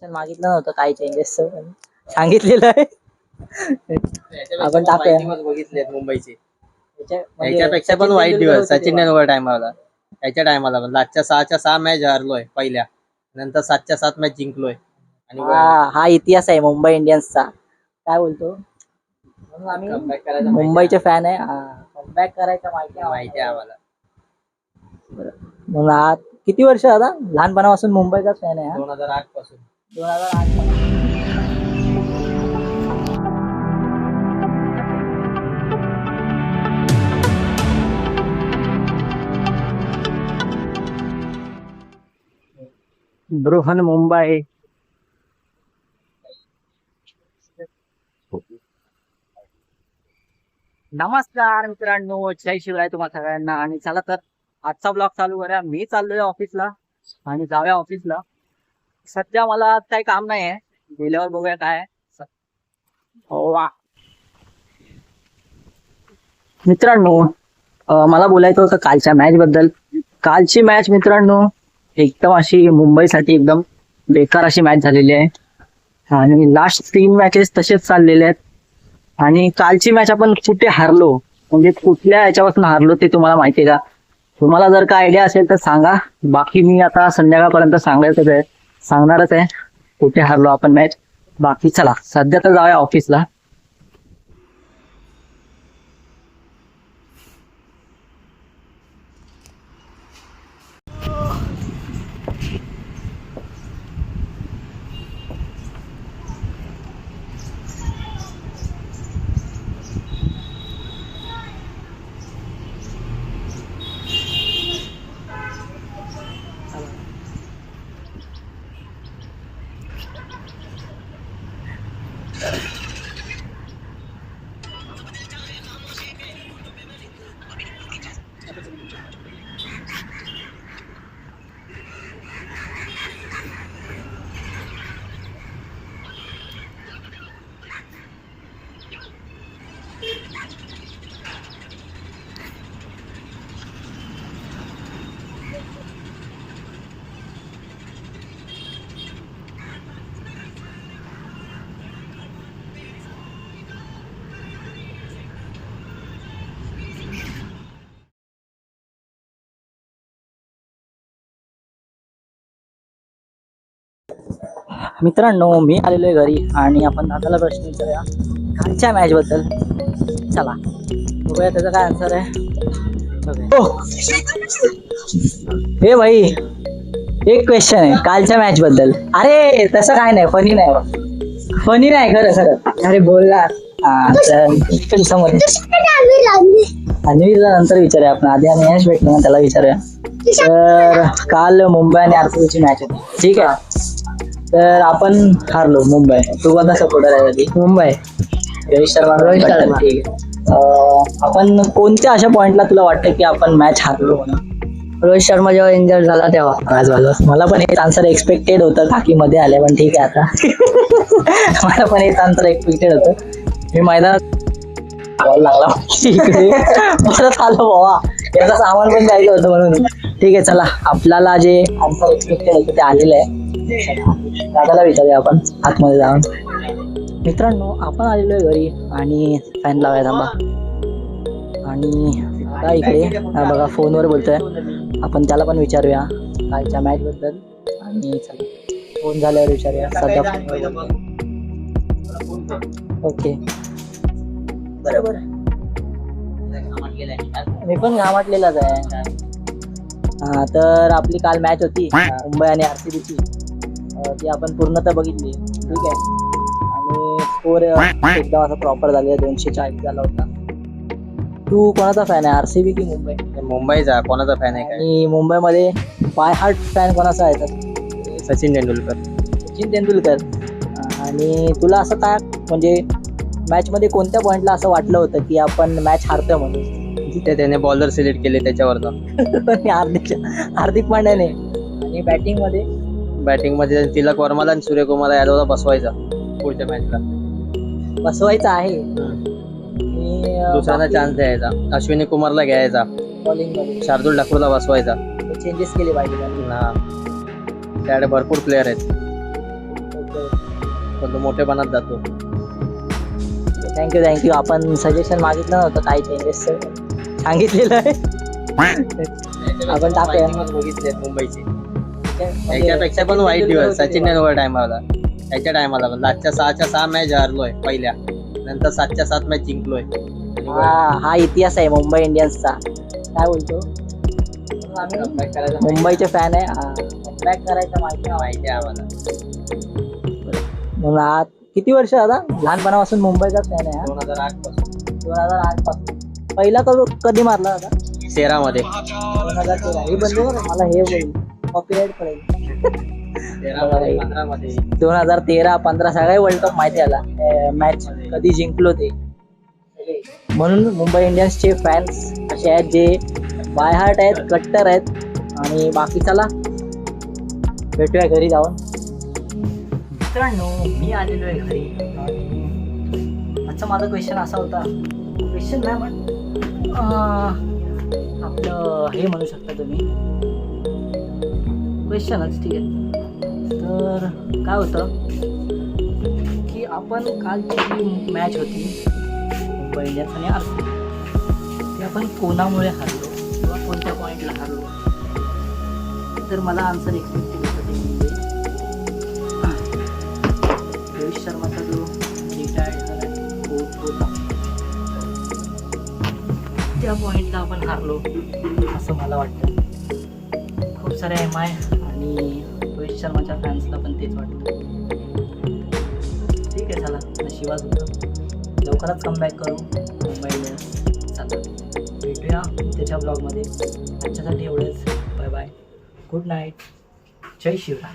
Suggestion मागितलं नव्हतं काय चेंजेस पण सांगितलेलं आहे. आपण टाकूया. दिवस बघितलेत मुंबईचे. म्हणजे याच्यापेक्षा पण सचिन वाईट तेंडुलकर दिवस होते सचिन तेव्हा. तेंडुलकर टायमाला. त्याच्या टायमाला पण लास्टच्या 6च्या 6 मॅच हारलोय पहिल्या, नंतर 7च्या 7 मॅच जिंकलोय. आणि हा इतिहास आहे मुंबई इंडियन्सचा. काय बोलतो म्हणून आम्ही comeback करायचा मुंबईचे फॅन आहे. कमबॅक करायचं माहिती आहे आम्हाला. म्हणून आज किती वर्ष आता लहानपणापासून मुंबईचाच फॅन आहे. 2008 पासून. 2008 बृहन मुंबई. नमस्कार मित्रांनो, जय शिवराय तुम्हा सगळ्यांना. आणि चला तर आजचा ब्लॉग चालू करूया. मी चाललोय ऑफिसला आणि जाऊया ऑफिसला. सध्या मला आज काही काम नाही आहे, गेल्यावर बघूया काय आहे. हो वा मित्रांनो, मला बोलायचं होतं कालच्या मॅच बद्दल. कालची मॅच मित्रांनो एकदम अशी मुंबईसाठी एकदम बेकार अशी मॅच झालेली आहे. आणि लास्ट 3 मॅचेस तसेच चाललेले आहेत. आणि कालची मॅच आपण कुठे हारलो, म्हणजे कुठल्या याच्यापासून हारलो ते तुम्हाला माहिती आहे का? तुम्हाला जर का आयडिया असेल तर सांगा. बाकी मी आता संध्याकाळपर्यंत सांगणारच आहे कुठे हारलो आपण मॅच. बाकी चला सध्या तर जाऊया ऑफिसला. मित्रांनो, मी आलेलो आहे घरी आणि आपण दादाला प्रश्न विचारूया कालच्या मॅच बद्दल. चला बघूया त्याचा काय आन्सर आहे. हे भाई एक क्वेश्चन आहे कालच्या मॅच बद्दल. अरे तसं काय नाही, फनी नाही खरं खरं. अरे बोलला समोर अन्वीला नंतर विचारूया आपण. आधी आम्ही मॅच भेटलो ना त्याला विचारूया. तर काल मुंबई आणि आरसीबीची मॅच होती, ठीक आहे. तर आपण हारलो मुंबई. तू कोणता सपोर्टर आहे आधी? मुंबई. रोहित शर्मा. ठीक आहे. आपण कोणत्या अशा पॉइंटला तुला वाटतं की आपण मॅच हारलो म्हणून? रोहित शर्मा जेव्हा इंजर झाला तेव्हा. मला पण हेच आन्सर एक्सपेक्टेड होतं टाकी मध्ये आले, पण ठीक आहे आता. मला पण हेच आन्सर एक्सपेक्टेड होतं. मी मैदानात बॉल लागला इकडे परत आलो बाबा, याचं सामान पण द्यायचं होतं म्हणून. ठीक आहे चला, आपल्याला जे आन्सर एक्सपेक्टेड होतं ते आलेलं आहे. दादाला विचारूया आपण आतमध्ये जाऊन. मित्रांनो, आपण आलेलो आहे घरी आणि फॅन लावाय थांबा. आणि दादा इकडे बघा फोनवर बोलतोय. आपण त्याला पण विचारूया कालच्या मॅच बद्दल. आणि चला फोन झाल्यावर विचारूया. सध्या ओके बरोबर. मी पण घामाटलेलाच आहे. तर आपली काल मॅच होती मुंबई आणि आरसीबीची. ती आपण पूर्णतः बघितली, ठीक आहे. आणि स्कोर एकदम असा प्रॉपर झालेला, 240 झाला होता. तू कोणाचा फॅन आहे, आरसीबी की मुंबई? मुंबईचा कोणाचा फॅन आहे काय? आणि मुंबईमध्ये बाय हार्ट फॅन कोणाचा आहे? सचिन तेंडुलकर. सचिन तेंडुलकर. आणि तुला असं काय म्हणजे मॅच मध्ये कोणत्या पॉइंटला असं वाटलं होतं की आपण मॅच हारतोय म्हणून? तिथे त्याने बॉलर सिलेक्ट केले त्याच्यावर. हार्दिक पांड्याने. आणि बॅटिंग मध्ये तिलक वर्माला आणि सूर्यकुमार यादवला बसवायचा पुढच्या मॅचला. बसवायचं आहे. दुसऱ्यांना चान्स द्यायचा. अश्विनी कुमारला घ्यायचा बॉलिंग मध्ये. शार्दुल ठाकूरला बसवायचा. चेंजेस केले पाहिजे. त्याकडे भरपूर प्लेअर आहेत. ओके पण तो मोठेपणात जातो. थँक्यू आपण सजेशन मागितलं नव्हतं काही चेंजेस सांगितलेलं आहे. आपण टाकूया. Fighting बघितले मुंबईचे म्हणजे त्याच्यापेक्षा पण वाईट दिवस सचिन तेंडुलकर टायमाला. त्याच्या टायमाला पण लास्टच्या 6च्या 6 मॅच हारलोय पहिल्या, नंतर 7च्या 7 मॅच जिंकलोय. हा इतिहास आहे मुंबई इंडियन्सचा. काय बोलतो मुंबईचे फॅन आहे. बॅक करायचं माहिती माहिती आहे आम्हाला. म्हणून आज किती वर्ष आता लहानपणापासून मुंबईचा फॅन आहे. 2008 पासून 2008 पासून पहिला कधी मारला होता. सेरामध्ये 2013. हे बंद कर, मला हे बोल कॉपीराईट पडेल. 15 मध्ये 2013, 15 सगळे वर्ल्ड कप माहिती आला. मॅच कधी जिंकलो ते. म्हणून मुंबई इंडियन्सचे फॅन्स असे आहेत जे बाय हार्ट आहेत, कट्टर आहेत. आणि बाकी चला भेटूया घरी जाऊन. मित्रांनो मी आलेलो आहे घरी. आजचा माझा क्वेश्चन असा होता, क्वेश्चन नाही पण आपलं हे म्हणू शकता तुम्ही, क्वेश्चनच. ठीक आहे, तर काय होतं की आपण कालची जी मॅच होती मुंबई इंडियन्स आणि RCB, ती आपण कोणामुळे हारलो किंवा कोणत्या पॉईंटला हारलो. तर मला आन्सर एक्सपेक्टेड होतं ते मुंबई. रोहित शर्माचा जो रिटायर्ड झाला होता त्या पॉईंटला आपण हारलो असं मला वाटतं. खूप सारे MI आणि रोहित शर्माच्या फॅन्सला पण तेच वाटतं. ठीक आहे, चला नशिबात होतं. लवकरच कमबॅक करू मुंबई इंडियन्स. चला भेटूया त्याच्या ब्लॉगमध्ये. आजच्यासाठी एवढंच. बाय बाय, गुड नाईट, जय शिवराय.